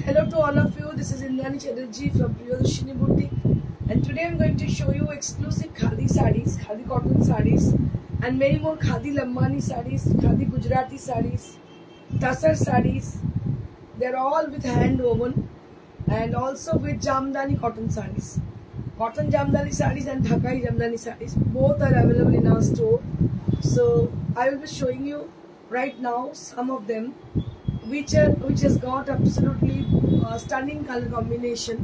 Hello to all of you, this is Indrani Chatterjee from Priyadarshini Boutique, and today I am going to show you exclusive Khadi sarees, Khadi cotton sarees and many more Khadi Lambani sarees, Khadi Gujarati sarees, Tasar sarees. They are all with hand woven and also with Jamdani cotton sarees. Cotton Jamdani sarees and Dhakai Jamdani sarees, both are available in our store. So I will be showing you right now some of them which has got absolutely stunning color combination,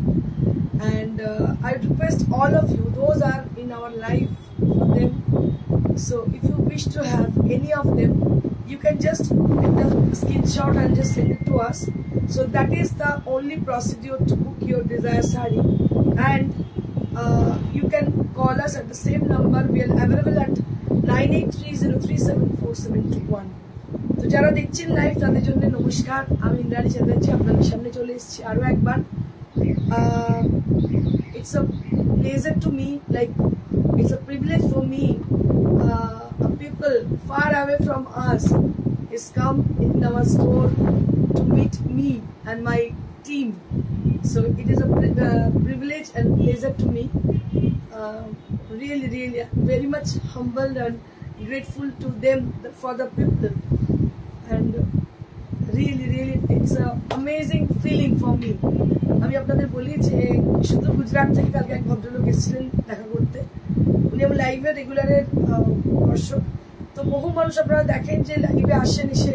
and I request all of you, those are in our live for them. So if you wish to have any of them, you can just take the screenshot and just send it to us. So that is the only procedure to book your desired saree, and you can call us at the same number. We are available at 9830374731. তো যারা দেখছেন live তাদের জন্য নমস্কার, আমি ইন্দ্রাণী চ্যাটার্জি আপনাদের সামনে চলে এসেছি আরো একবার। It's a pleasure to me, like it's a privilege for me. People far away from us is come in our store to meet me and my team. So it is a privilege and pleasure to me. Really very much humbled and grateful to them for the people. And really it's an amazing feeling for me. আমি আপনাদের বলি যে শুধু গুজরাট থেকে কালকে এক ভদ্রলোক এসেছিলেন দেখা করতে। উনি আমার লাইভে রেগুলারের দর্শক। তো বহু মানুষ আপনারা দেখেন যে লাইভে আসেন, এসে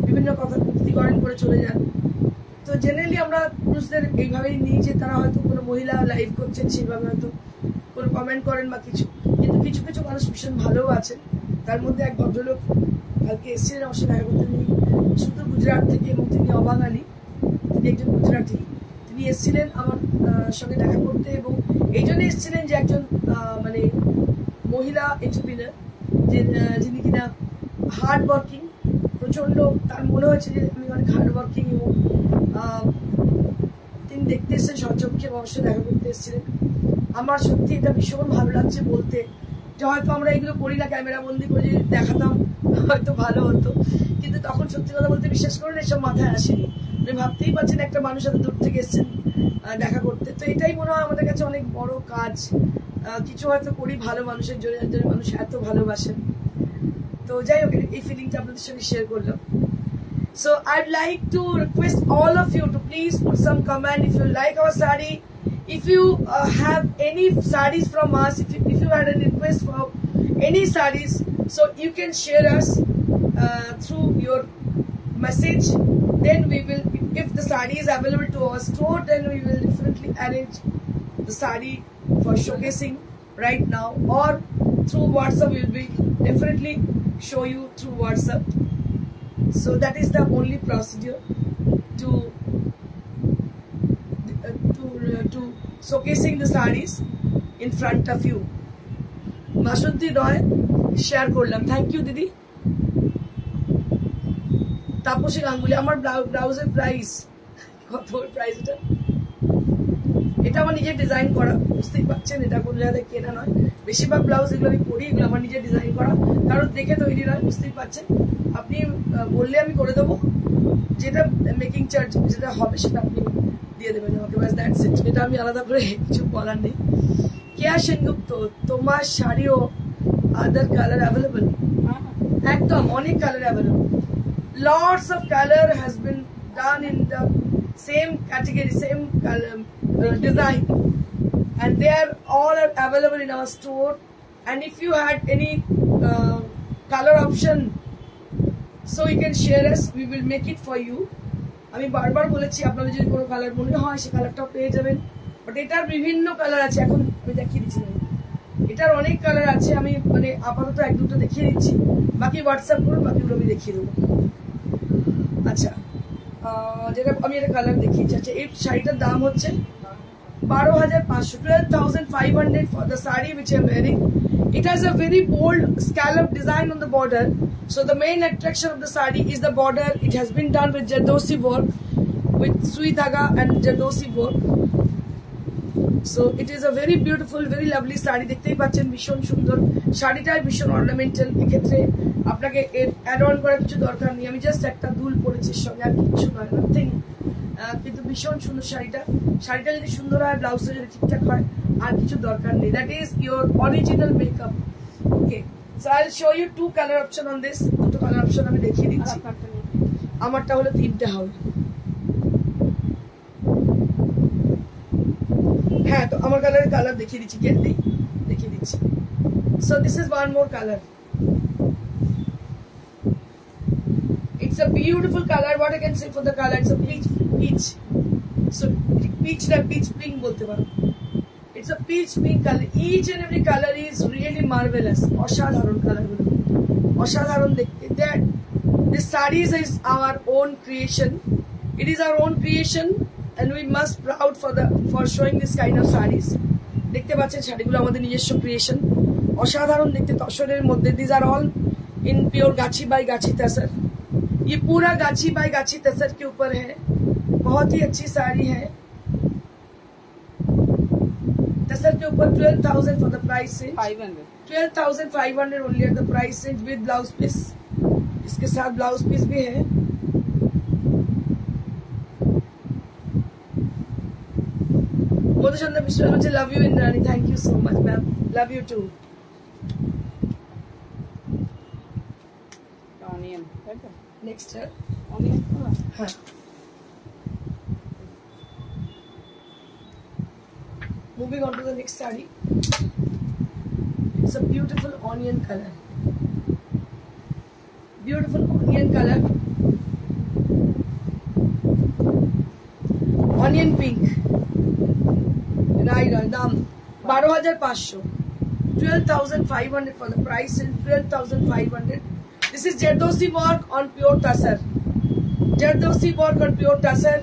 বিভিন্ন কথা মুক্তি করেন করে চলে যান। তো জেনারেলি আমরা পুরুষদের এইভাবেই নিই যে তারা হয়তো কোনো মহিলা লাইভ করছেন সেইভাবে হয়তো কোনো কমেন্ট করেন বা কিছু, কিন্তু কিছু কিছু মানুষ ভীষণ ভালোও আছেন। তার মধ্যে এক ভদ্রলোক কালকে এসেছিলেন আমার সাথে দেখা করতে। তিনি শুধু গুজরাট থেকে এবং তিনি অবাঙালি, তিনি একজন গুজরাটি। তিনি এসেছিলেন আমার সঙ্গে দেখা করতে এবং এই জন্য এসেছিলেন যে একজন মানে মহিলা এন্টারপ্রিনার যিনি কিনা হার্ড ওয়ার্কিং, প্রচন্ড তার মনে হয়েছে যে আমি অনেক হার্ড ওয়ার্কিং, এবং তিনি দেখতে এসেছেন সচক্ষে অবশ্যই দেখা করতে এসেছিলেন। আমার সত্যি এটা ভীষণ ভালো লাগছে বলতে যে হয়তো আমরা এগুলো করি না, ক্যামেরা বন্দি করে যদি দেখাতাম হয়তো ভালো হতো, কিন্তু তখন সত্যি কথা বলতে বিশ্বাস করুন এসব মাথায় আসেনি। আপনি ভাবতেই পারছেন একটা মানুষ এত দূর থেকে এসেছেন দেখা করতে। তো এটাই মনে হয় আমাদের কাছে অনেক বড় কাজ। কিছু হয়তো করি ভালো মানুষের জন্য, যার মানুষ এত ভালোবাসেন। তো যাই হোক, এই ফিলিংটা আপনাদের সঙ্গে শেয়ার করলাম। So I'd like to request all of you to please put some comment if you like our saree. If you have any sarees from us, if you had a request for any sarees, so you can share us through your message. Then we will, if the saree is available to our store, then we will definitely arrange the saree for showcasing right now, or through WhatsApp. We will be definitely show you through WhatsApp. So that is the only procedure to showcasing the sarees in front of you. Mashanti Roy share korlam. Thank you Didi. Taposhi Ganguly, amar browser price. What price এটা? এটা আমার নিজের design করা, বুঝতেই পারছেন, এটা কোনো জায়গায় কেনা নয়। বেশিরভাগ ব্লাউজ এগুলো আমি করি, এগুলো আমার নিজের ডিজাইন করা, কারণ দেখে তৈরি নয়, বুঝতেই পারছেন। আপনি বললে আমি করে দেবো, যেটা মেকিং চার্জ যেটা হবে সেটা আপনি দিয়ে দেবেন আমাকে, ব্যাস দ্যাটস ইট। এটা আমি আলাদা করে কিছু বলার নেই। কেয়া সেনগুপ্ত, তোমার শাড়িও আদার কালার অ্যাভেলেবল? একদম, অনেক colour available, lots of color has been done in the same category, same color, design, and they are all are available in our store. And if you had any color option, so you can share us, we will make it for you. আমি বারবার বলেছি আপনাদের যদি কোনো colour মনে হয় সে কালারটাও পেয়ে যাবেন, বাট এটার বিভিন্ন কালার আছে, এখন আমি দেখিয়ে দিচ্ছি না, এটার অনেক কালার আছে, আমি মানে আপাতত এক দুটো দেখিয়ে দিচ্ছি, বাকি হোয়াটসঅ্যাপ করুন, বাকিগুলো আমি দেখিয়ে দেবো। আচ্ছা, যেটা আমি এটা কালার দেখিয়েছি। আচ্ছা, এই শাড়িটার দাম হচ্ছে 12,500, 12,500 for the saree which I am wearing. It has a very bold scallop design on the border, so the main attraction of the saree is the border. It has been done with Jardosi work, with sui dhaga and Jardosi work. So it is a very beautiful, very lovely sari, দেখতেই পাচ্ছেন ভীষণ সুন্দর শাড়িটাই, ভীষণ ornamental. এক্ষেত্রে আপনাকে add on করার কিছু দরকার নেই, আমি জাস্ট একটা দুল পরেছি সঙ্গে, আর কিছু নয়, নাথিং। কিন্তু ভীষণ সুন্দর শাড়িটা, শাড়িটা যদি সুন্দর হয়, ব্লাউজটা যদি ঠিকঠাক হয়, আর কিছু দরকার নেই। That is your original makeup. Okay, so I will show you two colour option on this. দুটো কালার অপশন আমি দেখিয়ে দিচ্ছি। আমারটা হলো তিনটে হবে। হ্যাঁ, তো আমার কালারের কালার দেখিয়ে দিচ্ছি, গেটতেই দেখিয়ে দিচ্ছি। So this is one more colour. It's a beautiful color. What I can say for the color, it's a peach. So peach na peach pink bolte paro. It's a peach pink color. Each and every color is really marvelous. অসাধারণ color গুলো, অসাধারণ দেখতে। That this sarees is our own creation. It is our own creation, and we must proud for showing this kind of sarees. দেখতে পাচ্ছেন শাড়িগুলো আমাদের নিজস্ব creation, অসাধারণ দেখতে তসরের মধ্যে। These are all in pure गाछी by गाछी तसर। ये पूरा गाछी बाय गाछी तसर के ऊपर है, बहुत ही अच्छी साड़ी है। तसर के ऊपर 12,000 for the price range, 12,500 only at the price range with blouse piece। इसके साथ ब्लाउज पीस भी है। मधुचंद्र मिश्रा मुझे love you Indrani, thank you so much ma'am, love you too. Next है onion। हाँ, moving on to the next saree। It's a beautiful onion color, beautiful onion color, onion pink। right, दाम 12,500, 12,500 for the price and 12,500। This is Jardosi work on pure tussar. Jardosi work on pure tussar.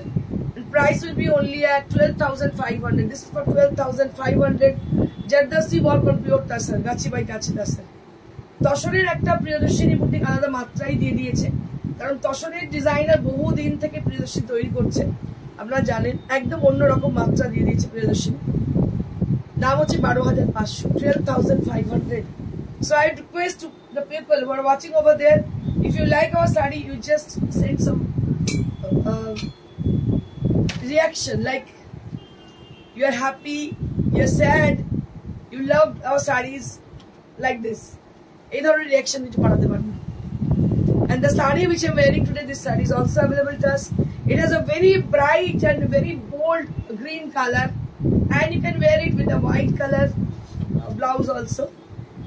And price will be only at 12,500. This is for 12,500. Jardosi work on pure tussar. Gachi by gachi tussar. তসরের একটা Priyadarshini boutique আলাদা মাত্রাই দিয়ে দিয়েছে, কারণ তসরের designer বহু দিন থেকে প্রিয়দর্শিনী তৈরি করছে, আপনারা জানেন, একদম অন্যরকম মাত্রা দিয়ে দিয়েছে প্রিয়দর্শিনী। দাম হচ্ছে 12,500, 12,500। So I request to the people who are watching over there, if you like our saree, you just send some reaction, like you are happy, you are sad, you love our sarees, like this. এই ধরনের reaction নিতে পাঠাতে পারেন। And the saree which I am wearing today, this saree is also available to us. It has a very bright and very bold green color, and you can wear it with a white color blouse also.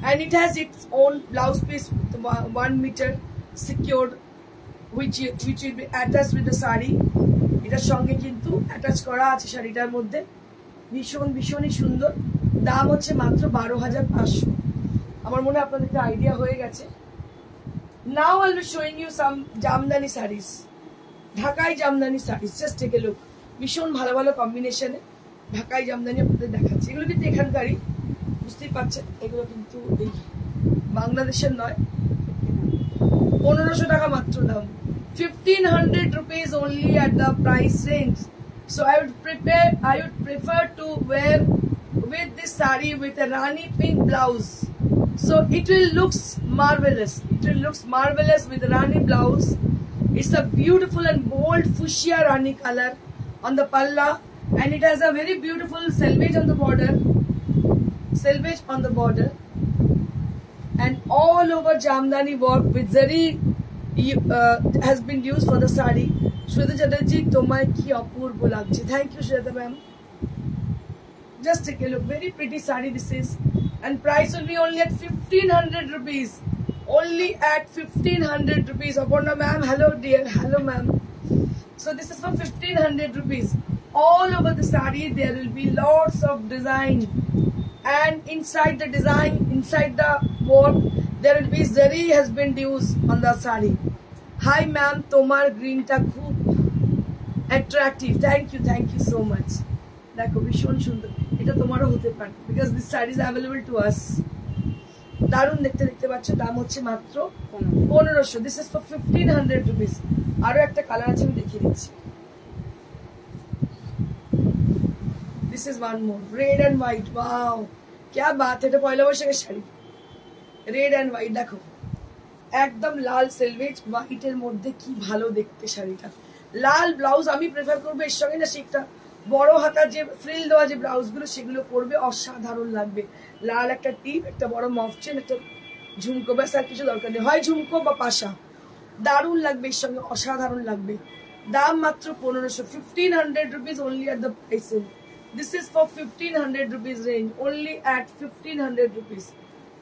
And it has its own blouse piece with 1 meter secured, which will be attached with the saree. এটার সঙ্গে কিন্তু attach করা আছে শাড়িটার মধ্যে, ভীষণই সুন্দর। দাম হচ্ছে মাত্র 12,500। আমার মনে হয় আপনাদের একটা আইডিয়া হয়ে গেছে। Now I'll be showing you some Jamdani sarees, ঢাকাই Jamdani sarees। Just take a look, ভীষণ ভালো ভালো কম্বিনেশনে ঢাকাই জামদানি আপনাদের দেখাচ্ছি। এগুলো কিন্তু এখানকারই, বুঝতেই পারছেন, এগুলো কিন্তু এই বাংলাদেশের নয়। 1,500 টাকা মাত্র দাম, 1,500 rupees only at the price range। So I would prefer to wear with this sari with a Rani pink blouse. So it will looks marvelous. It will looks marvelous with the Rani blouse. It's a beautiful and bold fuchsia Rani color on the palla, and it has a very beautiful selvage on the border. Selvage on the border, and all over Jamdani work with zari has been used for the sari. Shweta Chatterjee, tomai ki apurbo lagche. Thank you, Shweta ma'am. Just take a look. Very pretty sari this is, and price will be only at 1500 rupees. Only at 1500 rupees. Aparna ma'am, hello dear, hello ma'am. So this is for 1500 rupees. All over the sari there will be lots of design, and inside the design, inside the work, there will be zari has been used on the sari. Hi ma'am, tomar green ta khub attractive. Thank you so much. দেখো ভীষণ সুন্দর, এটা তোমারও হতে পারে, because this saree is available to us. দারুণ দেখতে, দেখতে পাচ্ছ। দাম হচ্ছে মাত্র 1500। This is for 1500 rupees. আরো একটা কালার আছে, আমি দেখিয়ে দিচ্ছি। This is one more, red and white. Wow, क्या बात है, এটা পয়লা বৈশাখের শাড়ি। রেড এন্ড হোয়াইট, দেখো একদম লাল সেলভেজ হোয়াইটের মধ্যে কি ভালো দেখতে শাড়িটা। লাল ব্লাউজ আমি প্রেফার করবো এর সঙ্গে, না সেটা বড় হাতার যে ফ্রিল দেওয়া যে ব্লাউজ গুলো সেগুলো পরবে, অসাধারণ লাগবে। লাল একটা টিপ, একটা বড় মফচেন, একটা ঝুমকো, ব্যাস আর কিছু দরকার নেই, হয় ঝুমকো বা পাশা, দারুণ লাগবে এর সঙ্গে, অসাধারণ লাগবে। দাম মাত্র 1500, 1500 rupees only at the price. This is for 1500 rupees range, only at 1500 rupees.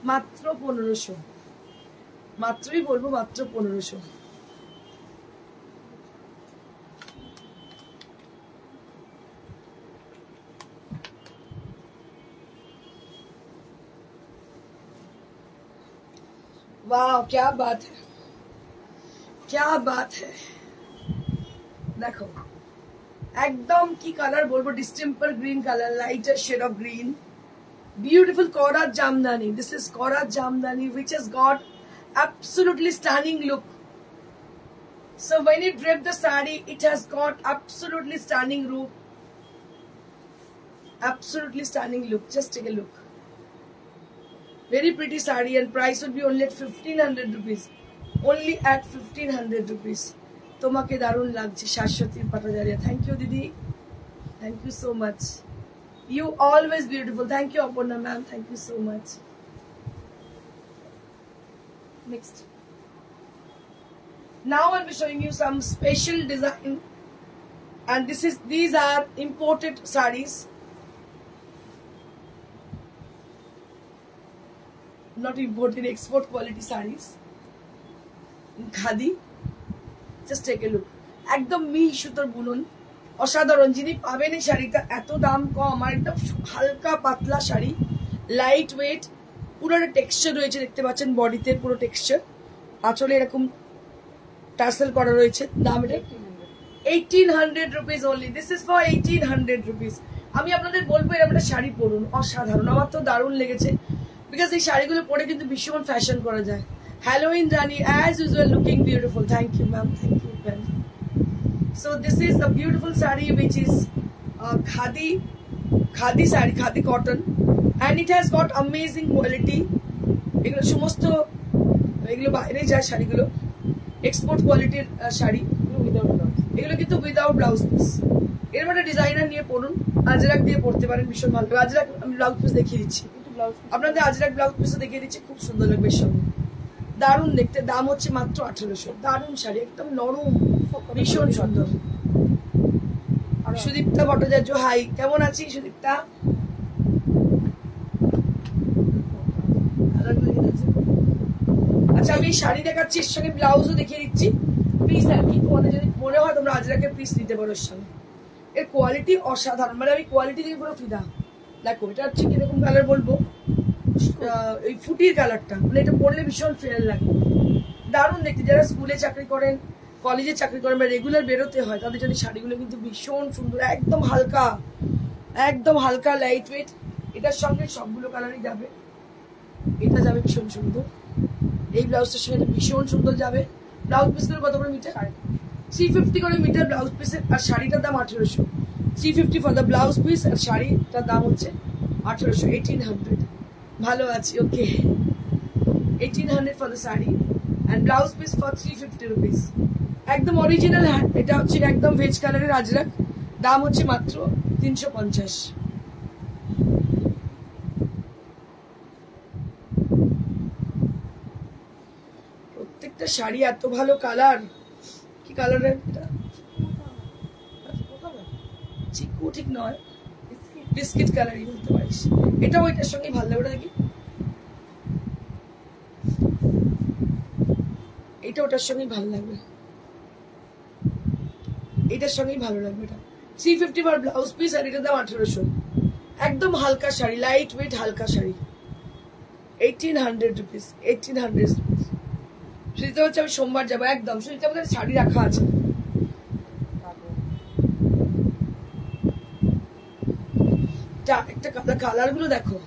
মাত্র 1500, মাত্রই বলবো মাত্র 1500। वाह, क्या बात है, क्या बात है। देखो एकदम की कलर बोलबो, distemper green colour, lighter shade of green, beautiful Korat Jamdani. This is Korat Jamdani, which has got absolutely stunning look. So when you drape the sari, it has got absolutely stunning look, absolutely stunning look. Just take a look. Very pretty sari, and price will be only at 1500 rupees. Only at 1500 rupees. তোমাকে দারুণ লাগছে Shashwati Patajaria. Thank you দিদি, thank you so much. You always beautiful. Thank you Aparna ma'am, thank you so much. Next, now I'll be showing you some special design, and these are imported sarees, not imported, export quality sarees, khadi. Just take a look. একদম মিহি সুতোর বুনন, অসাধারণ। যিনি পাবেন এই শাড়িটা, এত দাম কম, আর একদম হালকা পাতলা শাড়ি, লাইট ওয়েট, পুরো একটা টেক্সচার রয়েছে, দেখতে পাচ্ছেন বডিতে পুরো টেক্সচার, আঁচলে এরকম টার্সেল করা রয়েছে। দাম এটা 1800 rupees only. This is for 1800 rupees. আমি আপনাদের বলবো এরকম একটা শাড়ি পরুন, অসাধারণ। আমার তো দারুণ লেগেছে, বিকজ এই শাড়িগুলো পরে কিন্তু ভীষণ ফ্যাশন করা যায়। Halloween Rani, as usual, looking beautiful. Thank you ma'am, thank you ma'am. So this is a beautiful sari which is khadi sari, khadi cotton, and it has got amazing quality. এগুলো সমস্ত এগুলো বাইরে যায় শাড়িগুলো, export কোয়ালিটির শাড়ি, এগুলো কিন্তু without blouse piece. এরকম একটা ডিজাইনার নিয়ে পরুন, আজরাক দিয়ে পরতে পারেন, ভীষণ ভালো। আজরাক আমি ব্লাউজ পিস দেখিয়ে দিচ্ছি আপনাদের, আজরাক ব্লাউজ পিসও দেখিয়ে দিচ্ছি, খুব সুন্দর লাগবে এর সঙ্গে, দারুণ দেখতে। দাম হচ্ছে মাত্র 1800। দারুণ শাড়ি, একদম নরম, ভীষণ সুন্দর। সুদীপ্তা ভট্টাচার্য, হাই, কেমন আছি সুদীপ্তা? আচ্ছা, আমি শাড়ি দেখাচ্ছি, এর সঙ্গে ব্লাউজও দেখিয়ে দিচ্ছি, পিস আর কি। তোমাদের যদি মনে হয় তোমরা আজরাকের পিস নিতে পারো এর সঙ্গে, এর কোয়ালিটি অসাধারণ, মানে আমি কোয়ালিটি থেকে পুরো ফিদা। দেখো এটা হচ্ছে কিরকম কালার বলবো, এই ফুটির কালারটা, মানে এটা পরলে ভীষণ ফেয়ার লাগে, দারুণ দেখতে। যারা স্কুলে চাকরি করেন, কলেজে চাকরি করেন বা রেগুলার বেরোতে হয়, তাদের জন্য শাড়িগুলো কিন্তু ভীষণ সুন্দর, একদম হালকা, একদম হালকা লাইট ওয়েট। এটার সঙ্গে সবগুলো কালারই যাবে, এটা যাবে ভীষণ সুন্দর, এই ব্লাউজটার সঙ্গে ভীষণ সুন্দর যাবে। ব্লাউজ পিসগুলো কত করে মিটার? 350 করে মিটার ব্লাউজ পিসের, আর শাড়িটার দাম 1800। 350 ফর দ্য ব্লাউজ পিস, আর শাড়িটার দাম হচ্ছে 1800, 1800। ভালো আছি, ওকে। 1800 for the sari and blouse piece for 350 rupees. একদম অরিজিনাল। হ্যাঁ, এটা হচ্ছে একদম ভেজ কালারের আজরাক, দাম হচ্ছে মাত্র 350। প্রত্যেকটা শাড়ি এত ভালো কালার। কি কালারের? চিকু ঠিক নয়, বিস্কিট কালারই বলতে পারিস। এটা ওইটার সঙ্গে ভালো লাগবে। দেখি এটা ওটার সঙ্গেই ভালো লাগবে, এটার সঙ্গেই ভালো লাগবে। এটা 350 ফর ব্লাউজ পিস আর এটার দাম 1800। একদম হালকা শাড়ি, লাইট ওয়েট হালকা শাড়ি, 1800 রুপিস, 1800 রুপিস। সুজিতা হচ্ছে আমি সোমবার যাবো একদম। সুজিতা আমাদের শাড়ি রাখা আছে। একটা কালার গুলো দেখো,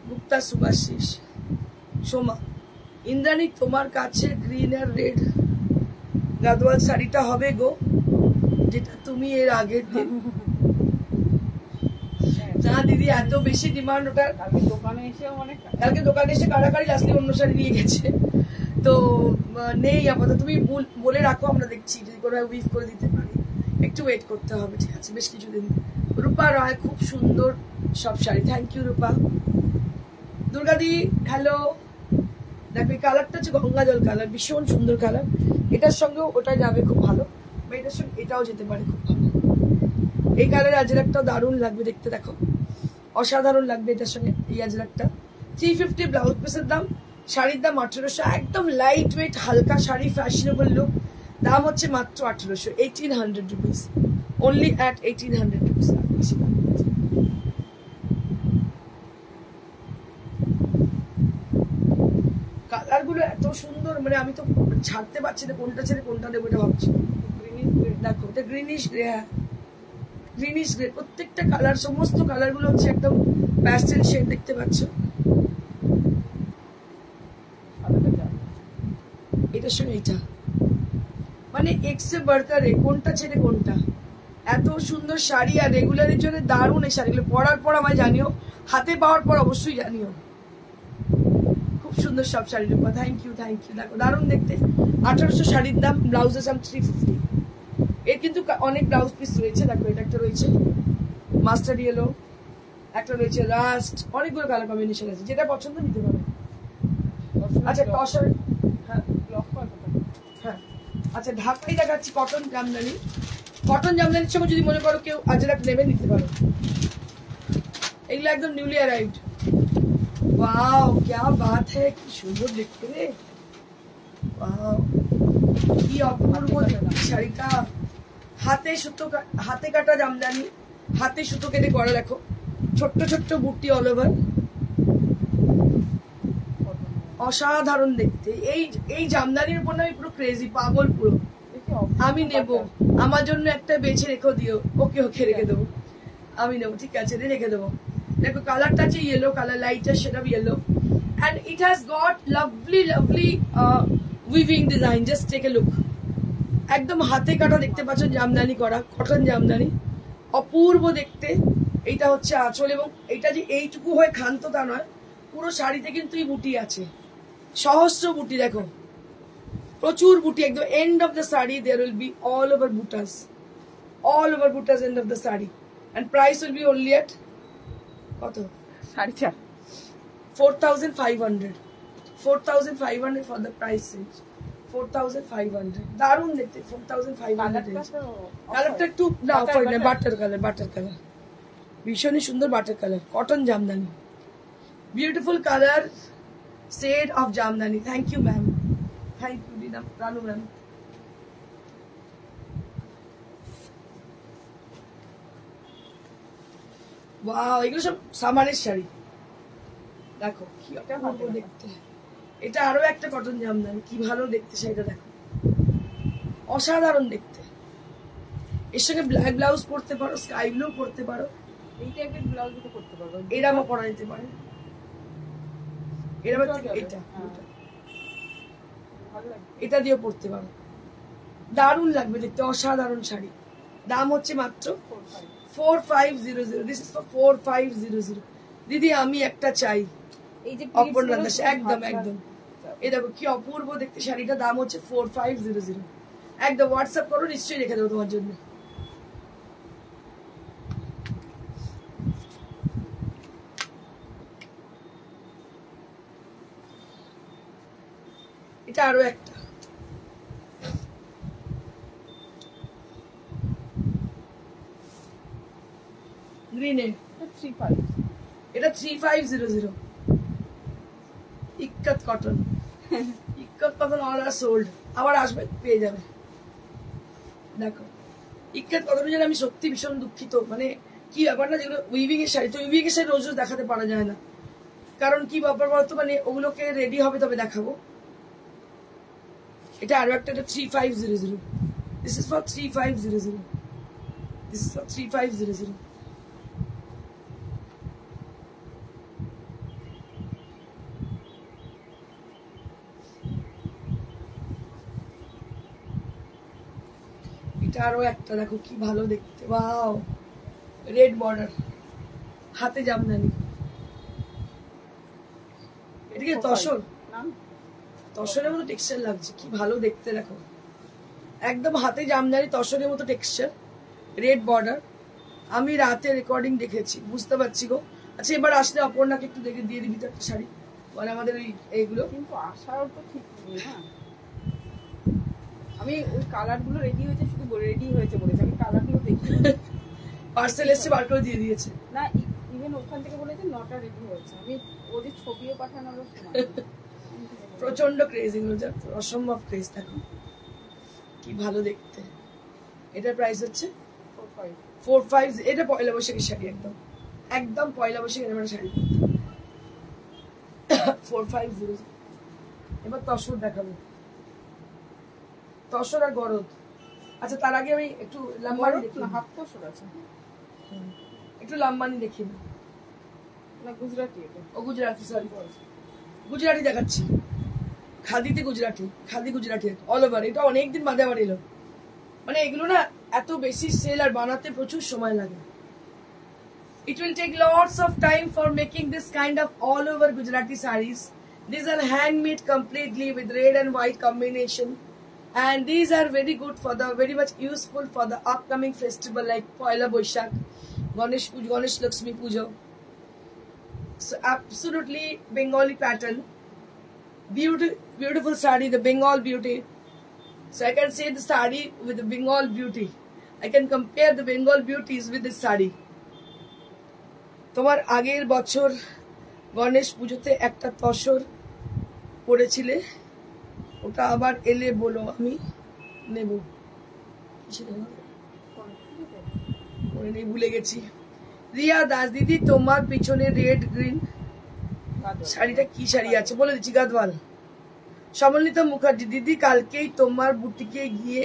মুক্তা, সুভাশিস, সোমা, ইন্দ্রাণী, তোমার কাছে গ্রিন আর রেড গাদওয়াল শাড়িটা হবে গো, যেটা তুমি এর আগের দিন। না দিদি, এত বেশি ডিমান্ড ওটার। কালকে দোকানে এসে কারাকারি লাস্টলি অন্য শাড়ি নিয়ে গেছে, তো নেই আপাতত। তুমি বলে রাখো, আমরা দেখছি যদি কোনো উইভ করে দিতে পারি। একটু ওয়েট করতে হবে, ঠিক আছে, বেশ কিছুদিন। রূপা রায়, খুব সুন্দর সব শাড়ি। Thank you Rupa. দুর্গা দি, হ্যালো। দেখো এই কালারটা হচ্ছে গঙ্গা জল কালার, ভীষণ সুন্দর কালার। এটার সঙ্গে ওটা যাবে খুব ভালো, বা এটার সঙ্গে এটাও যেতে পারে খুব ভালো। এই কালারের আজরাকটাও দারুণ লাগবে দেখতে, দেখো অসাধারণ লাগবে এটার সঙ্গে এই আজরাকটা। 350 ব্লাউজ পিসের দাম, শাড়ির দাম 1800। একদম লাইট ওয়েট হালকা শাড়ি, ফ্যাশনেবল লুক, দাম হচ্ছে মাত্র 1800, 1800 rupees, only at 1800 rupees. Colour গুলো এত সুন্দর, মানে আমি তো ছাড়তে পারছি না, কোনটা ছেড়ে কোনটা দেবো এটা ভাবছি। দেখো এটা গ্রিনিশ গ্রে, হ্যাঁ গ্রিনিশ গ্রে। প্রত্যেকটা কালার, সমস্ত কালার গুলো হচ্ছে একদম প্যাস্টেল শেড, দেখতে পাচ্ছ। এটার সঙ্গে এটা, মানে এক্সে বার্কারে, কোনটা ছেড়ে কোনটা। এত সুন্দর শাড়ি, আর রেগুলারের জন্য দারুণ এই শাড়িগুলো। পরার পর আমায় জানিও, হাতে পাওয়ার পর অবশ্যই জানিও। খুব সুন্দর সব শাড়ির উপর। Thank you, thank you. দেখো দারুণ দেখতে। 1800 শাড়ির দাম, ব্লাউজের দাম 350। এর কিন্তু অনেক ব্লাউজ পিস রয়েছে। দেখো এটা একটা রয়েছে মাস্টার্ড ইয়েলো, একটা রয়েছে রাস্ট, অনেকগুলো কালার কম্বিনেশন আছে, যেটা পছন্দ নিতে পারো। আচ্ছা টসর, হ্যাঁ হ্যাঁ। আচ্ছা ঢাকাই দেখাচ্ছি কটন জামদানি। কটন জামদানির সঙ্গে যদি মনে করো কেউ আজরাক নেবে, নিতে পারো। এগুলো একদম নিউলি অ্যারাইভড। वाओ क्या बात है, কি সুন্দর দেখতে রে। वाओ কি অপূর্ব শাড়িটা। হাতে কাটা জামদানি, হাতে সুতো কেটে করা। দেখো ছোট্ট ছোট্ট বুটি অল ওভার, অসাধারণ দেখতে। এই জামদানির উপর আমি পুরো ক্রেজি, পাগল পুরো। আমি নেব, আমার জন্য একটা বেছে রেখে দিও। ওকে ওকে, রেখে দেবো, আমি নেবো, ঠিক আছে রেখে দেবো। দেখো কালারটা আছে ইয়েলো কালার, লাইটার সেটা yellow, and it has got lovely weaving design. Just take a look. একদম হাতে কাটা দেখতে পাচ্ছ, জামদানি করা, কটন জামদানি, অপূর্ব দেখতে। এইটা হচ্ছে আঁচল, এবং এইটা যে এইটুকু হয়ে ক্ষান্ত তা নয়, পুরো শাড়িতে কিন্তু এই বুটি আছে, সহস্র বুটি। দেখো প্রচুর বুটি, একদম end of the sari there will be all over butas end of the sari, and price will be only at কত 4,500 4,500 for the price range, 4,500। দারুণ দেখতে, 4,500। কালারটা একটু না বাটার কালার, ভীষণই সুন্দর butter colour, cotton jamdani, beautiful colour shade of jamdani. Thank you ma'am, thank you Ranu ma'am. Wow, এগুলো সব সামারের শাড়ি। দেখো কি অপূর্ব দেখতে। এটা আরো একটা কটন জামদানি, কি ভালো দেখতে শাড়িটা। দেখো অসাধারণ দেখতে। এর সঙ্গে ব্ল্যাক ব্লাউজ পরতে পারো, স্কাই ব্লু পরতে পারো, এই টাইপের ব্লাউজ তো করতে পারো, এরামও পরা যেতে পারে। এটা এটা দিয়ে পরতে পারো, দারুণ লাগবে দেখতে, অসাধারণ শাড়ি। দাম হচ্ছে মাত্র 4500। This is for 4500। দিদি আমি একটা চাই। এই যে অপর্ণা দাস, একদম একদম। এই দেখো কি অপূর্ব দেখতে শাড়িটা, দাম হচ্ছে 4500। একদম হোয়াটসঅ্যাপ করো, নিশ্চয়ই রেখে দেবো তোমার জন্য। এটা আরো একটা গ্রিনে, এটা 3500। Ikat cotton, ikat cotton all are sold. আবার আসবে, পেয়ে যাবে। দেখো ইক্কত কটনের জন্য আমি সত্যি ভীষণ দুঃখিত। মানে কি ব্যাপার না, যেগুলো উইভিং এর শাড়ি, তো উইভিং এর শাড়ি রোজ রোজ দেখাতে পারা যায় না। কারণ কি ব্যাপার বলতো, মানে ওগুলোকে রেডি হবে তবে দেখাবো। এটা আরো একটা, 3500। This is for 3500। This is for 3500। এটা আরো একটা, দেখো কি ভালো দেখতে, ওয়াও। রেড বর্ডার, হাতে জামদানি। এদিকে তসর, তসরের মতো টেক্সচার লাগছে, কি ভালো দেখতে। দেখো একদম হাতে জামদানি, তসরের মতো টেক্সচার, রেড বর্ডার। আমি রাতে রেকর্ডিং দেখেছি, বুঝতে পারছি গো। আচ্ছা এবার আসলে অপর্ণাকে একটু দেখে দিয়ে দিবি তো একটা শাড়ি, মানে আমাদের এইগুলো। কিন্তু আসার তো ঠিক নেই না, আমি ওই কালার গুলো রেডি হয়েছে, শুধু রেডি হয়েছে বলেছে, আমি কালার গুলো দেখি। পার্সেল এসে বার করে দিয়ে দিয়েছে না, ইভেন ওখান থেকে বলেছে নটা রেডি হয়েছে। আমি ওদের ছবিও পাঠানোর সময় প্রচন্ড ক্রেজ, এগুলো অসম্ভব ক্রেজ। দেখো কি ভালো দেখতে। এটার প্রাইস হচ্ছে 45। এটা পয়লা বৈশাখের শাড়ি, একদম একদম পয়লা বৈশাখের আমরা শাড়ি 4500। এবার তসর দেখাবো, তসর আর গরদ। আচ্ছা তার আগে আমি একটু লাম্বানি দেখি, হাফ তসর আছে, একটু লাম্বানি দেখি না গুজরাটি। ও গুজরাটি, সরি গুজরাটি দেখাচ্ছি। খাদিতে গুজরাটি, খাদি গুজরাটি অল ওভার। এটা অনেকদিন বাদে আবার এলো। মানে এগুলো না এত বেশি সেল, আর বানাতে প্রচুর সময় লাগে। It will take lots of time for making this kind of all over Gujarati sarees. These are handmade completely with red and white combination, and these are very good for the, very much useful for the upcoming festival like Poila Boishakh, Ganesh Puja, Ganesh Lakshmi Puja. So absolutely Bengali pattern, beautiful saree, the Bengal beauty. So I can say the saree with the Bengal beauty. I can compare the Bengal beauties with this saree. তোমার আগের বছর গণেশ পুজোতে একটা তসর পড়েছিলে, ওটা আবার এলে বলো, আমি নেব। ভুলে গেছি। রিয়া দাস দিদি, তোমার পিছনে রেড গ্রিন শাড়িটা কি শাড়ি আছে বলে দিচ্ছি, গাদওয়াল। সমন্বিতা মুখার্জি দিদি, কালকেই তোমার বুটিকে গিয়ে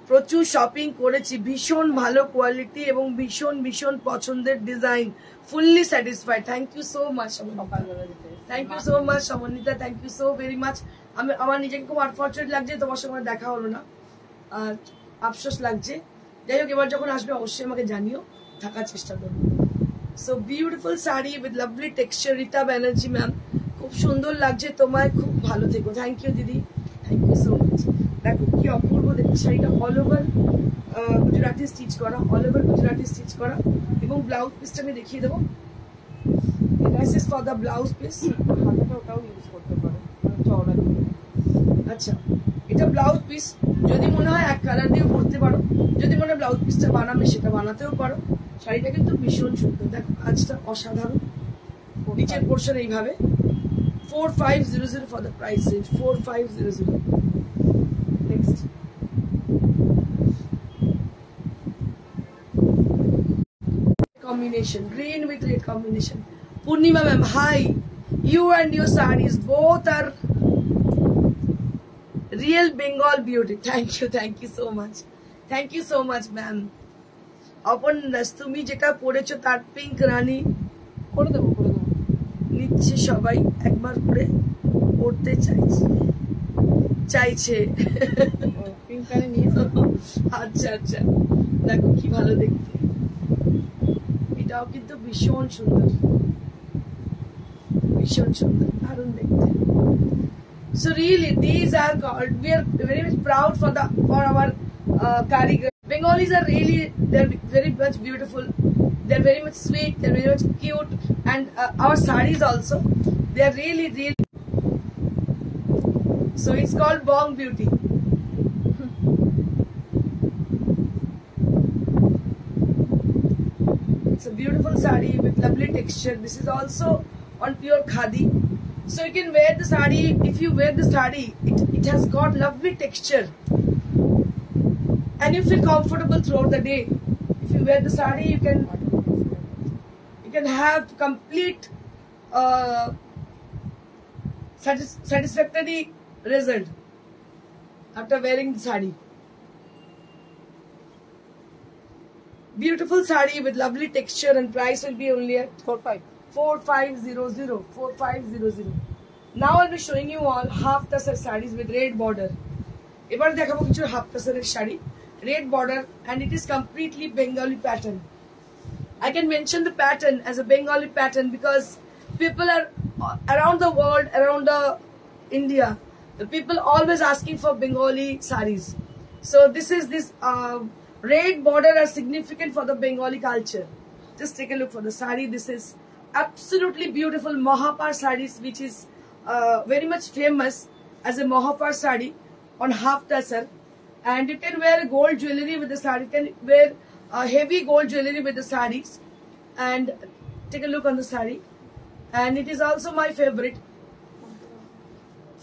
প্রচুর শপিং করেছি, ভীষণ ভালো কোয়ালিটি এবং ভীষণ ভীষণ পছন্দের design, fully satisfied. Thank you so much, thank you so much Samanwita, thank you so very much. আমার নিজেকে খুব আনফর্চুনেট লাগছে, তোমার সঙ্গে দেখা হলো না, আর আফসোস লাগছে। যাই হোক, এবার যখন আসবে অবশ্যই আমাকে জানিও, থাকার চেষ্টা করবো। So beautiful sari with lovely texture, Rita Banerjee ma'am, খুব সুন্দর লাগছে তোমায়, খুব ভালো থেকো। থ্যাংক ইউ দিদি, থ্যাংক ইউ সো মাচ। দেখো কি অপূর্ব দেখতে শাড়িটা, অল ওভার গুজরাটি স্টিচ করা, অল ওভার গুজরাটি স্টিচ করা, এবং ব্লাউজ পিসটা আমি দেখিয়ে দেবো। This is for the blouse piece. হাতাটা ওটাও ইউজ করতে পারো, চওড়া দিয়ে। আচ্ছা, এটা ব্লাউজ পিস, যদি মনে হয় এক কালার দিয়ে পরতে পারো, যদি মনে হয় ব্লাউজ পিসটা বানাবে সেটা বানাতেও পারো। শাড়িটা কিন্তু ভীষণ সুন্দর, দেখো কাজটা অসাধারণ। নিচের পোর্শন এইভাবে 4500 for the price range, 4500। Next combination, green with red combination. Purnima ma'am, hi. You and your sarees both are real Bengal beauty. Thank you so much. Thank you so much ma'am. Upon Das, তুমি যেটা পরেছো তার pink রানী করে দেবো নিচ্ছে, সবাই একবার করে পড়তে চাইছে। পিঙ্ক প্যানে নিয়েছি। আচ্ছা আচ্ছা, দেখো কি ভালো দেখতে, এটাও কিন্তু ভীষণ সুন্দর, ভীষণ সুন্দর, দারুণ দেখতে। So really, these are called. We are very much proud for our Karigar. Bengalis are really, they're very much beautiful. They're very much sweet. They're very much cute, and our sarees also. They are really, really. So it's called Bong Beauty. It's a beautiful saree with lovely texture. This is also on pure khadi. So you can wear the saree. If you wear the saree, it has got lovely texture, and you feel comfortable throughout the day. If you wear the saree, you can have complete satisfactory result after wearing the saree. Beautiful saree with lovely texture, and price will be only at 4500. Now I'll be showing you all half tassar sarees with red border. এবার দেখাবো কিছু half tassaরের sari, red border, and it is completely Bengali pattern. I can mention the pattern as a Bengali pattern because people are around the world, around India, the people always asking for Bengali sarees. So this red border are significant for the Bengali culture. Just take a look for the saree. This is absolutely beautiful Mahapar sarees, which is very much famous as a Mahapar saree on half tassar. And you can wear gold jewelry with the saree. You can wear heavy gold jewelry with the sarees. And take a look on the saree. And it is also my favorite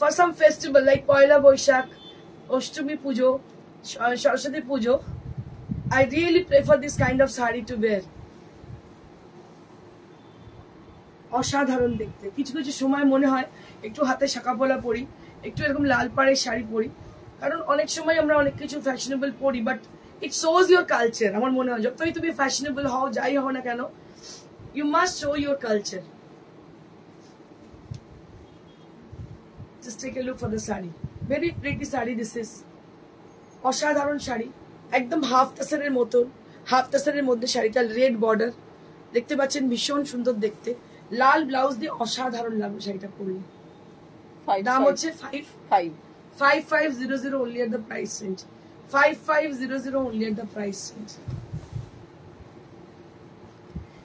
for some festival like Poila Boishak, Oshtumi Pujo, Saraswati Pujo. I really prefer this kind of saree to wear. অসাধারণ দেখতে। কিছু কিছু সময় মনে হয় একটু হাতে শাঁকা পলা পরি, একটু এরকম লাল পাড়ের শাড়ি পরি, কারণ অনেক সময় আমরা অনেক কিছু ফ্যাশনেবল পরি, but it shows your culture. আমার মনে হয় যতই তুমি ফ্যাশনেবল হও, যাই হও না কেন, you must show your culture. Just take a look for the sari, very pretty sari this is. অসাধারণ শাড়ি, একদম হাফ তাসারের মতন, হাফ তাসারের মধ্যে শাড়িটা রেড বর্ডার, দেখতে পাচ্ছেন ভীষণ সুন্দর দেখতে, লাল ব্লাউজ দিয়ে অসাধারণ লাগবে শাড়িটা পরলে। দাম হচ্ছে 5500 only at the price range, 5500 only at the price range.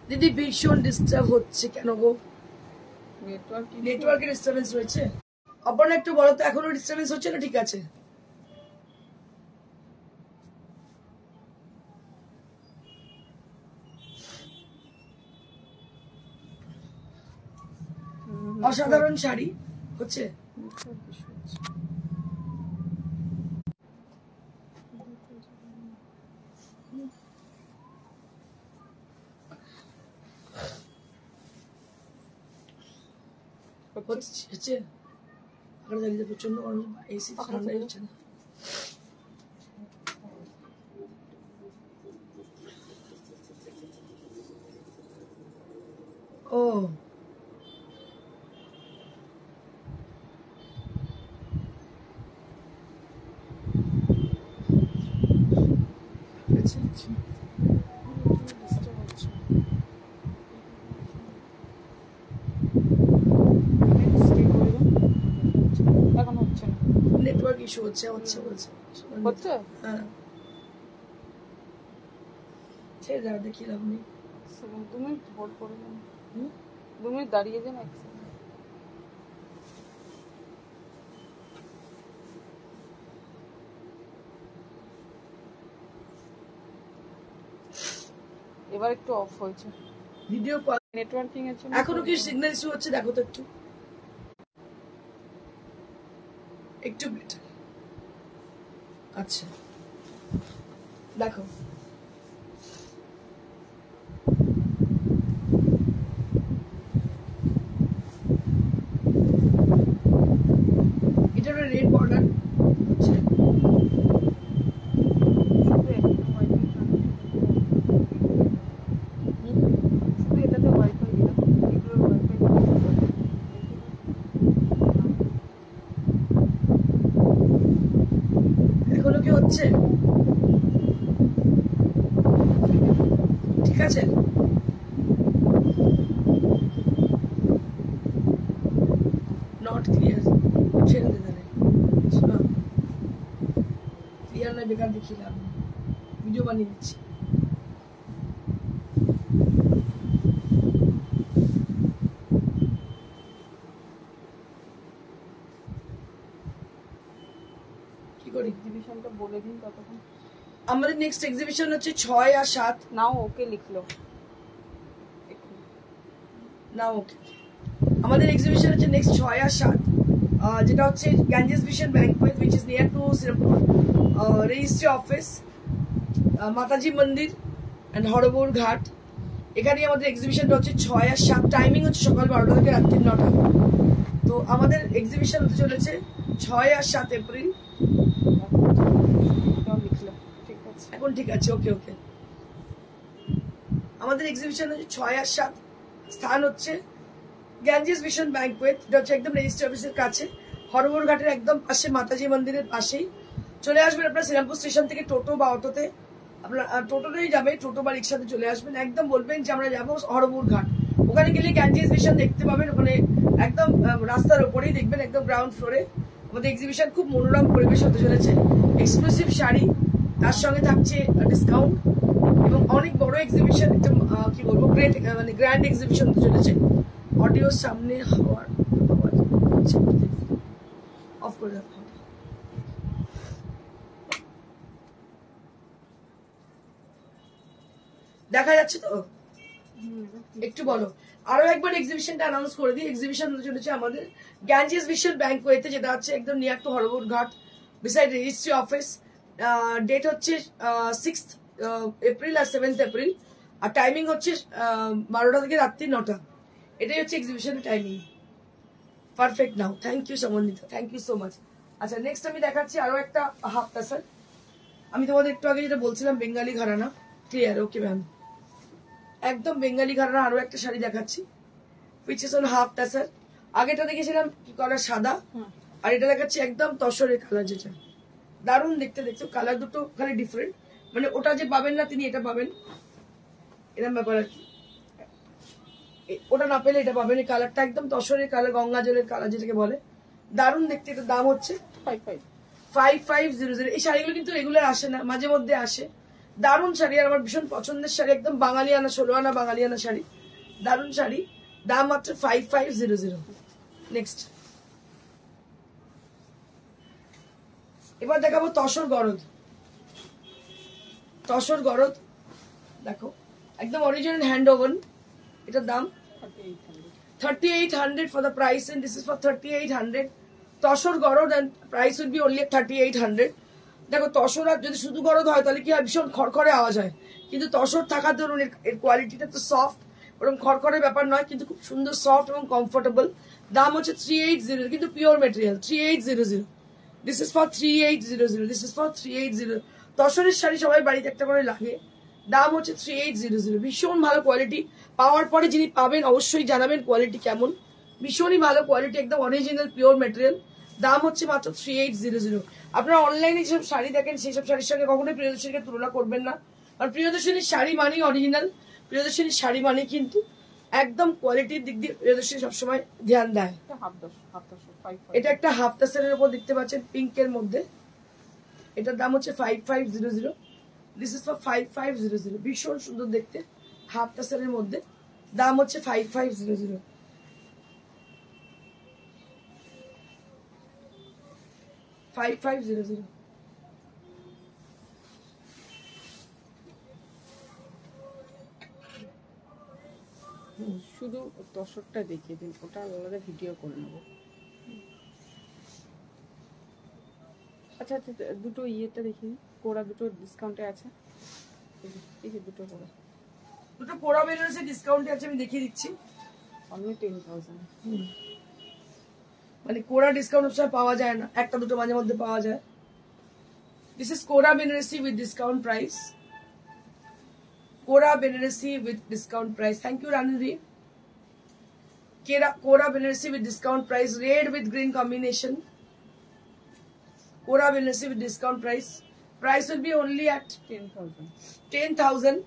দিদি ভীষণ ডিস্টার্ব হচ্ছে কেন গো? নেটওয়ার্কের ডিস্টার্বেন্স রয়েছে। অপর্ণা একটু বলো তো, এখনো ডিস্টার্বেন্স হচ্ছে না? ঠিক আছে, অসাধারণ শাড়ি হচ্ছে। প্রচন্ড এসি ঠান্ডাই হচ্ছে না। ও নেটওয়ার্ক ইস্যু হচ্ছে বলছে। হ্যাঁ, ছেড়ে দাও, দেখিয়ে লাভ নেই। 2 মিনিট হোল্ড করে দেন, 2 মিনিট দাঁড়িয়ে যান। এবার একটু অফ হয়েছে ভিডিও কল, নেটওয়ার্কিং এর জন্য। এখনো কি সিগন্যাল ইস্যু হচ্ছে? দেখো তো একটু বেটার। আচ্ছা দেখো, এটা রেড বর্ডার হচ্ছে। এখনো কি হচ্ছে, ঠিক আছে? নট ক্লিয়ার, ছেড়ে দে তাহলে। ক্লিয়ার নয়, বেকার দেখিলাম, ভিডিও বানিয়ে দিচ্ছি। কি করি? এক্সিবিশনটা বলে দিন ততক্ষণ। আমাদের নেক্সট এক্সিবিশন হচ্ছে 6 আর 7। নাও ওকে লিখলো না, ওকে। আমাদের এক্সিবিশন হচ্ছে নেক্সট 6 আর 7, যেটা হচ্ছে Ganges vision banquet, which is near to Sirapur registry office, Mataji Mandir and Harbar ঘাট। এখানে আমাদের এক্সিবিশনটা হচ্ছে 6 আর 7, টাইমিং হচ্ছে সকাল 12টা থেকে রাত্রি 9টা। তো আমাদের এক্সিবিশন হতে চলেছে 6 আর 7 এপ্রিল। লিখলো, ঠিক আছে, এখন ঠিক আছে, ওকে ওকে। আমাদের এক্সিবিশন হচ্ছে 6 আর 7, স্থান হচ্ছে গ্যাঞ্জেস ভিশন ব্যাংকুয়েট, এটা হচ্ছে একদম রেজিস্ট্রি অফিসের কাছে, হরবর ঘাটের একদম পাশে, মাতাজি মন্দিরের পাশেই। চলে আসবেন আপনার শ্রীরামপুর স্টেশন থেকে টোটো বা অটোতে, আপনার টোটোতেই যাবে, টোটো বা রিক্সাতে চলে আসবেন। একদম বলবেন যে আমরা যাবো হরবর ঘাট, ওখানে গেলে গ্যাঞ্জেস ভিশন দেখতে পাবেন। ওখানে একদম রাস্তার ওপরেই দেখবেন, একদম গ্রাউন্ড ফ্লোরে। আমাদের এক্সিবিশন খুব মনোরম পরিবেশ হতে চলেছে, এক্সক্লুসিভ শাড়ি, তার সঙ্গে থাকছে ডিসকাউন্ট এবং অনেক বড় এক্সিবিশন, একটা কি বলবো, গ্রেট মানে গ্র্যান্ড এক্সিবিশন হতে চলেছে। অডিওর সামনে হওয়ার অফ করে দেওয়া দেখা যাচ্ছে তো? একটু বলো, আরো একবার এক্সিবিশনটা অ্যানাউন্স করে দিই। এক্সিবিশন চলেছে আমাদের গ্যাঞ্জেস ভিশন ব্যাংকুয়েটে, যেটা হচ্ছে একদম নিয়ার টু হরবর ঘাট, বিসাইড রেজিস্ট্রি অফিস। ডেট হচ্ছে 6th এপ্রিল আর 7th এপ্রিল, আর টাইমিং হচ্ছে 12টা থেকে রাত্রি 9টা। এটাই হচ্ছে এক্সিবিশনের timing. Perfect now, thank you Samanwita, thank you so much. আচ্ছা, নেক্সট আমি দেখাচ্ছি আরো একটা হাফ টাসার। আমি তোমাদের একটু আগে যেটা বলছিলাম বেঙ্গালি ঘরানা, ক্লিয়ার? ওকে ম্যাম, একদম বেঙ্গালি ঘরানা আরো একটা শাড়ি দেখাচ্ছি, which is on half tussar. আগেটা দেখেছিলাম কি কালার, সাদা, আর এটা দেখাচ্ছি একদম তসরের কালার, যেটা দারুণ দেখতে। দেখছো কালার দুটো খালি ডিফারেন্ট, মানে ওটা যে পাবেন না তিনি এটা পাবেন, এরকম ব্যাপার আর কি। ওটা না পেলে এটা পাবেন, এই কালারটা একদম তসরের কালার, গঙ্গা জলের কালার যেটাকে বলে, দারুণ দেখতে। এটার দাম হচ্ছে 5500। এই শাড়িগুলো কিন্তু রেগুলার আসে না, মাঝে মধ্যে আসে। দারুণ শাড়ি, আর আমার ভীষণ পছন্দের শাড়ি, একদম বাঙালিয়ানা, 16 আনা বাঙালিয়ানা শাড়ি, দারুণ শাড়ি, দাম মাত্র 5500। নেক্সট এবার দেখাবো তসর গরদ। তসর গরদ দেখো, একদম অরিজিনাল হ্যান্ড ওভেন। এটার দাম 3800 for the price, and this is for 3800. Tussar গরদ and price would be only at 3800. দেখো তসর আর যদি শুধু গরদ হয় তাহলে কি হয়, ভীষণ খড়খড়ে আওয়াজ হয়, কিন্তু তসর থাকার দরুন এর কোয়ালিটিটা তো সফট, ওরকম খড়খড়ে ব্যাপার নয়, কিন্তু খুব সুন্দর সফট এবং কমফোর্টেবল। দাম হচ্ছে 3800, কিন্তু pure material, 3800। This is for 3800, this is for 3800। তসরের শাড়ি সবাই বাড়িতে একটা করে লাগে, দাম হচ্ছে 3800। ভীষণ ভালো কোয়ালিটি, পাওয়ার পরে যিনি পাবেন অবশ্যই জানাবেন কোয়ালিটি কেমন। ভীষণই ভালো কোয়ালিটি, একদম অরিজিনাল পিওর মেটেরিয়াল। দাম হচ্ছে মাত্র 3800। আপনারা অনলাইনে যেসব শাড়ি দেখেন সেই সব শাড়ির সঙ্গে কখনোই প্রিয়দর্শনীকে তুলনা করবেন না, আর প্রিয়দর্শনীর শাড়ি মানেই অরিজিনাল, প্রিয়দর্শনীর শাড়ি মানে কিন্তু একদম কোয়ালিটির দিক দিয়ে প্রিয়দর্শনী সবসময় ধ্যান দেয়। এটা একটা হাফ টাসেলের উপর দেখতে পাচ্ছেন, পিঙ্কের মধ্যে। এটার দাম হচ্ছে 5500। This is for 5500। ভীষণ সুন্দর দেখতে, হাফ টাসেলের মধ্যে, দাম হচ্ছে 5500। শুধু তসরটা দেখিয়ে দিন, ওটা আলাদা ভিডিও করে নেবো। আচ্ছা আচ্ছা, দুটো ইয়েটা দেখিয়ে দিন, কোরা দুটো ডিসকাউন্টে আছে, এই যে দুটো কোরা, দুটো কোরা বেনারসি ডিসকাউন্টে আছে, আমি দেখিয়ে দিচ্ছি। অনলি 10,000। মানে কোরা ডিসকাউন্ট সবসময় পাওয়া যায় না, একটা দুটো মাঝে মধ্যে পাওয়া যায়। দিস ইজ কোরা বেনারসি উইথ ডিসকাউন্ট প্রাইস, কোরা Banarasi with discount price. Thank you রানুদি। কোরা Banarasi with discount price, red with green combination, কোরা Banarasi with discount price. Price will be only at 10,000. 10,000.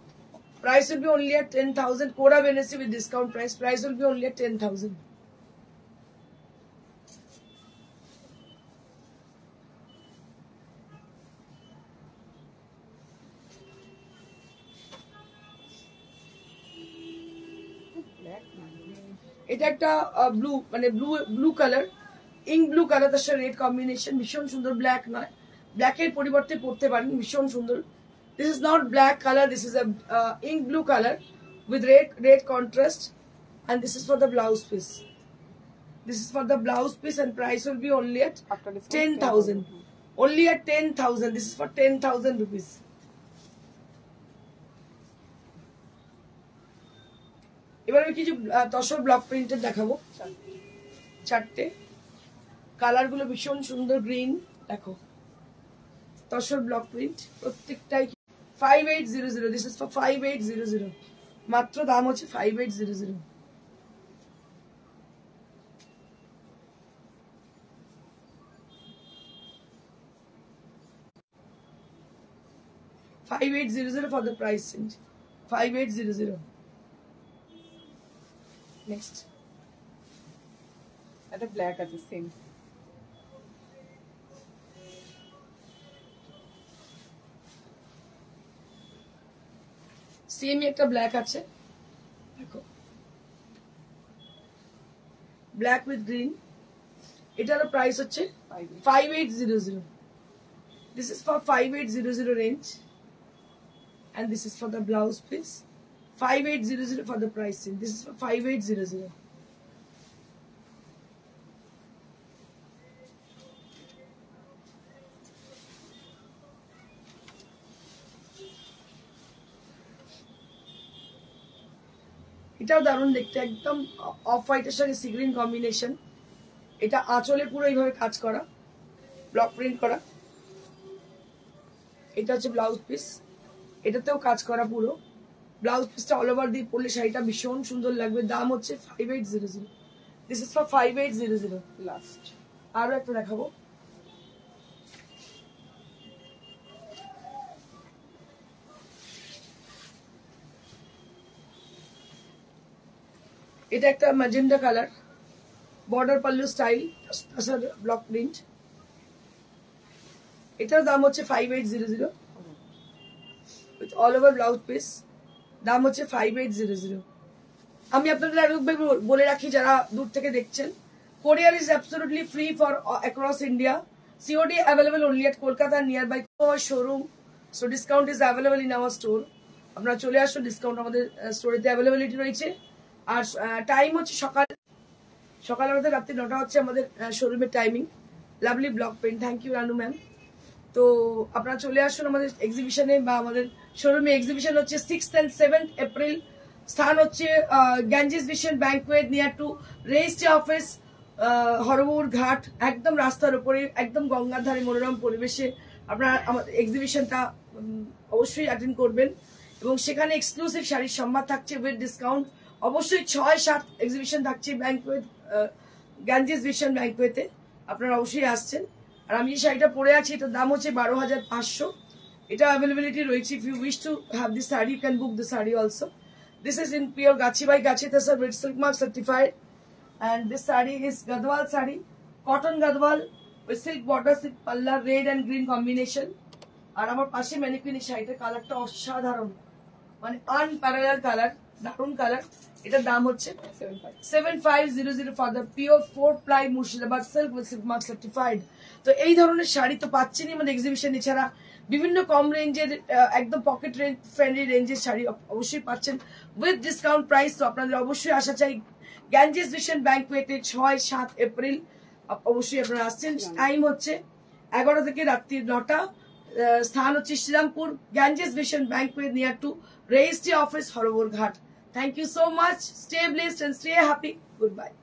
Price will be only at 10,000. Cora Venesi with discount price. Price will be only at 10,000. Black money. এটা একটা blue মানে blue colour, ink blue colour, তার সাথে red combination, ভীষণ সুন্দর। Black নয়, ব্ল্যাকের পরিবর্তে পড়তে পারেন, ভীষণ সুন্দর। This is not black colour, this is a ink blue colour with red contrast, and this is for the blouse piece. This is for the blouse piece, and price will be only at After discount, 10,000. Only at 10,000. This is for 10,000 rupees. এবার আমি কিছু tussar block প্রিন্টের দেখাবো, চারটে। Colour গুলো ভীষণ সুন্দর, green দেখো, তসর ব্লক প্রিন্ট, প্রত্যেকটাই 5800। দিস ইজ ফর 5800, মাত্র দাম হচ্ছে 5800। $5800 for the price range. 5800. Next. এটা ব্ল্যাক আছে সেম। সেম একটা ব্ল্যাক আছে দেখো, ব্ল্যাক উইথ গ্রিন। এটার প্রাইস হচ্ছে 5800। This is for 5800 range, and this is for the blouse piece. 5800 for the pricing. This is for 5800. এটাও দারুণ দেখতে, একদম অফ হোয়াইটের সঙ্গে সি গ্রিন কম্বিনেশন। এটা আঁচলে পুরো এইভাবে কাজ করা, ব্লক প্রিন্ট করা। এটা হচ্ছে ব্লাউজ পিস, এটাতেও কাজ করা পুরো। ব্লাউজ পিসটা অল ওভার দিয়ে পরলে শাড়িটা ভীষণ সুন্দর লাগবে। দাম হচ্ছে 5800। This is for 5800 last. আরো একটা দেখাবো, এটা একটা magenta colour, border pallu style, block print. এটার দাম হচ্ছে 5800 with all over blouse piece. দাম হচ্ছে 5800। আমি আপনাদের আরেকবার বলে রাখি, যারা দূর থেকে দেখছেন, courier is absolutely free for across India. COD available only at Kolkata near by our showroom. So discount is available in our store. আপনারা চলে আসুন, ডিসকাউন্ট আমাদের স্টোরেতে অ্যাভেলেবিলিটি রয়েছে। আর টাইম হচ্ছে সকাল 9টা রাত্রি 9টা হচ্ছে আমাদের শোরুমের timing. Lovely block print. Thank you Ranu ma'am. তো আপনারা চলে আসুন আমাদের এক্সিবিশনে বা আমাদের শোরুমে। এক্সিবিশন হচ্ছে 6th and 7th এপ্রিল। স্থান হচ্ছে Ganges vision banquet near to registry office, Harbur Ghat, একদম রাস্তার উপরে, একদম গঙ্গার ধারে মনোরম পরিবেশে আপনারা আমাদের এক্সিবিশনটা অবশ্যই অ্যাটেন্ড করবেন। এবং সেখানে এক্সক্লুসিভ শাড়ির সম্ভার থাকছে উইথ ডিসকাউন্ট। অবশ্যই 6-7 এক্সিবিশন থাকছে ব্যাংকুয়েট, গ্যাঞ্জিস ভিশন ব্যাংকুয়েতে। আপনারা অবশ্যই আসছেন। আর আমি যে শাড়িটা পরে আছি, এটার দাম হচ্ছে 12,500। এটা অ্যাভেলেবিলিটি রয়েছে। If you wish to have this sari, you can book this sari also. This is in pure Gachi by Gachi Tasar with silk mark certified, and this saree is Gadwal saree, cotton Gadwal with silk border, silk palla, red and green combination. আর আমার পাশে mannequin শাড়িটার কালারটা অসাধারণ, মানে unparalleled colour, দারুণ colour. এটার দাম হচ্ছে 7500 for the pure 4-ply Murshidabad silk with silk mark certified। তো এই ধরনের শাড়ি তো পাচ্ছেনই আমাদের এক্সিবিশন। এছাড়া বিভিন্ন কম রেঞ্জের, একদম পকেট ফ্রেন্ডলি রেঞ্জের শাড়ি অবশ্যই পাচ্ছেন উইথ ডিসকাউন্ট প্রাইস। তো আপনাদের অবশ্যই আসা চাই গ্যাঞ্জিস ভিশন ব্যাংকুয়েটে 6-7 এপ্রিল। অবশ্যই আপনারা আসছেন। টাইম হচ্ছে 11 থেকে রাত্রি 9টা। স্থান হচ্ছে Serampore, Ganges vision banquet near to registry office, Harbur Ghat. Thank you so much. Stay blessed and stay happy. Goodbye.